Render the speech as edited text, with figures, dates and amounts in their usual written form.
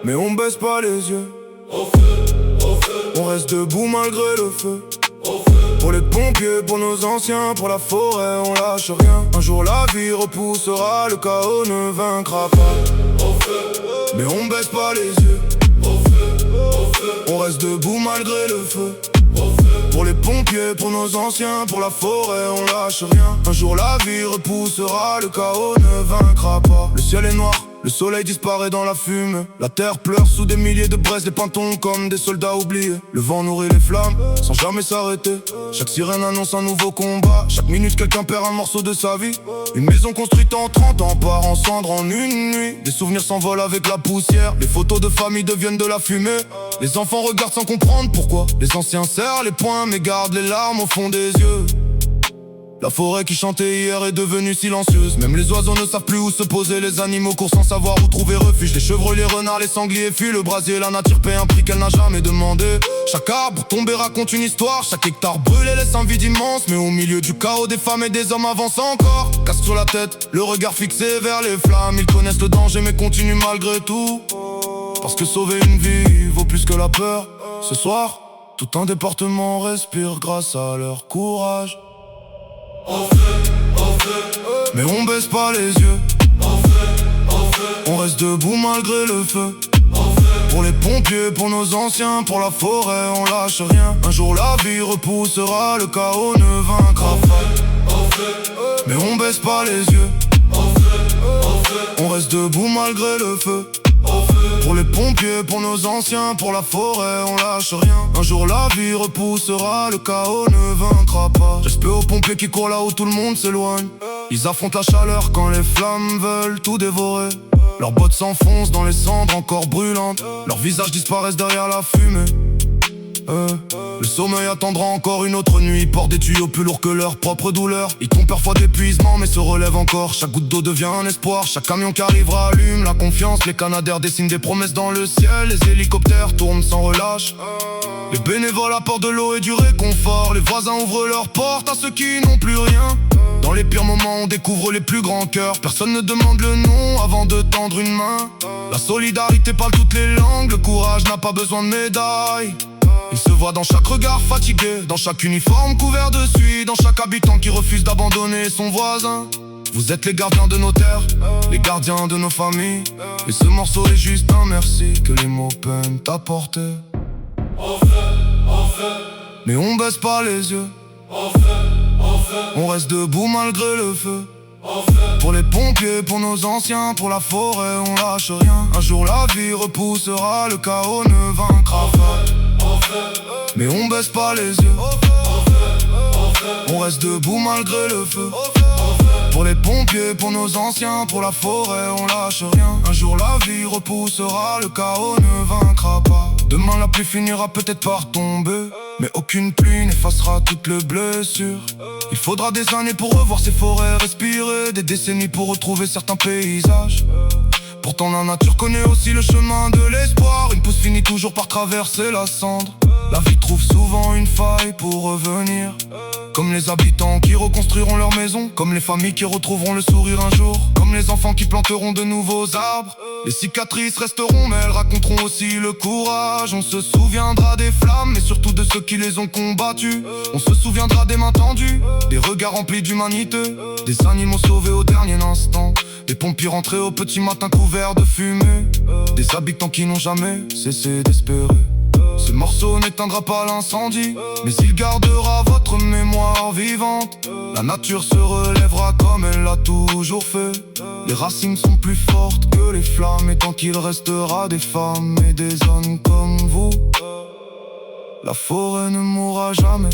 mais on baisse pas les yeux. On reste debout malgré le feu. Pour les pompiers, pour nos anciens, pour la forêt, on lâche rien. Un jour la vie repoussera, le chaos ne vaincra pas. Mais on baisse pas les yeux. On reste debout malgré le feu. Pour les pompiers, pour nos anciens, pour la forêt, on lâche rien. Un jour la vie repoussera, le chaos ne vaincra pas. Le ciel est noir, le soleil disparaît dans la fumée. La terre pleure sous des milliers de braises, les pintons comme des soldats oubliés. Le vent nourrit les flammes, sans jamais s'arrêter. Chaque sirène annonce un nouveau combat. Chaque minute quelqu'un perd un morceau de sa vie. Une maison construite en 30 ans part en cendres en une nuit. Des souvenirs s'envolent avec la poussière. Les photos de famille deviennent de la fumée. Les enfants regardent sans comprendre pourquoi. Les anciens serrent les poings mais gardent les larmes au fond des yeux. La forêt qui chantait hier est devenue silencieuse. Même les oiseaux ne savent plus où se poser. Les animaux courent sans savoir où trouver refuge. Les chevreuils, les renards, les sangliers fuient. Le brasier, la nature paie un prix qu'elle n'a jamais demandé. Chaque arbre tombé raconte une histoire. Chaque hectare brûlé laisse un vide immense. Mais au milieu du chaos, des femmes et des hommes avancent encore. Casque sur la tête, le regard fixé vers les flammes. Ils connaissent le danger mais continuent malgré tout. Parce que sauver une vie vaut plus que la peur. Ce soir, tout un département respire grâce à leur courage. Mais on baisse pas les yeux. On reste debout malgré le feu. Pour les pompiers, pour nos anciens, pour la forêt, on lâche rien. Un jour la vie repoussera, le chaos ne vaincra pas. Mais on baisse pas les yeux. On reste debout malgré le feu. Pour les pompiers, pour nos anciens, pour la forêt, on lâche rien. Un jour la vie repoussera, le chaos ne vaincra pas. Respect aux pompiers qui courent là où tout le monde s'éloigne. Ils affrontent la chaleur quand les flammes veulent tout dévorer. Leurs bottes s'enfoncent dans les cendres encore brûlantes. Leurs visages disparaissent derrière la fumée. Le sommeil attendra encore une autre nuit. Ils portent des tuyaux plus lourds que leur propre douleur. Ils tombent parfois d'épuisement mais se relèvent encore. Chaque goutte d'eau devient un espoir. Chaque camion qui arrivera allume la confiance. Les canadaires dessinent des promesses dans le ciel. Les hélicoptères tournent sans relâche. Les bénévoles apportent de l'eau et du réconfort. Les voisins ouvrent leurs portes à ceux qui n'ont plus rien. Dans les pires moments on découvre les plus grands cœurs. Personne ne demande le nom avant de tendre une main. La solidarité parle toutes les langues. Le courage n'a pas besoin de médailles. Il se voit dans chaque regard fatigué, dans chaque uniforme couvert de suie, dans chaque habitant qui refuse d'abandonner son voisin. Vous êtes les gardiens de nos terres, les gardiens de nos familles. Et ce morceau est juste un merci que les mots peinent à porter. Mais on baisse pas les yeux. On reste debout malgré le feu. Pour les pompiers, pour nos anciens, pour la forêt, on lâche rien. Un jour la vie repoussera, le chaos ne vaincra pas. Mais on baisse pas les yeux. On reste debout malgré le feu. Pour les pompiers, pour nos anciens, pour la forêt, on lâche rien. Un jour la vie repoussera, le chaos ne vaincra pas. Demain la pluie finira peut-être par tomber, mais aucune pluie n'effacera toutes les blessures. Il faudra des années pour revoir ces forêts respirer, des décennies pour retrouver certains paysages. Pourtant la nature connaît aussi le chemin de l'espoir. Une pousse finit toujours par traverser la cendre. La vie trouve souvent une faille pour revenir. Comme les habitants qui reconstruiront leur maison, comme les familles qui retrouveront le sourire un jour, comme les enfants qui planteront de nouveaux arbres. Les cicatrices resteront mais elles raconteront aussi le courage. On se souviendra des flammes mais surtout de ceux qui les ont combattus. On se souviendra des mains tendues, des regards remplis d'humanité, des animaux sauvés au dernier instant, des pompiers rentrés au petit matin couverts de fumée, des habitants qui n'ont jamais cessé d'espérer. Ce morceau n'éteindra pas l'incendie, mais il gardera votre mémoire vivante. La nature se relèvera comme elle l'a toujours fait. Les racines sont plus fortes que les flammes, et tant qu'il restera des femmes et des hommes comme vous, la forêt ne mourra jamais.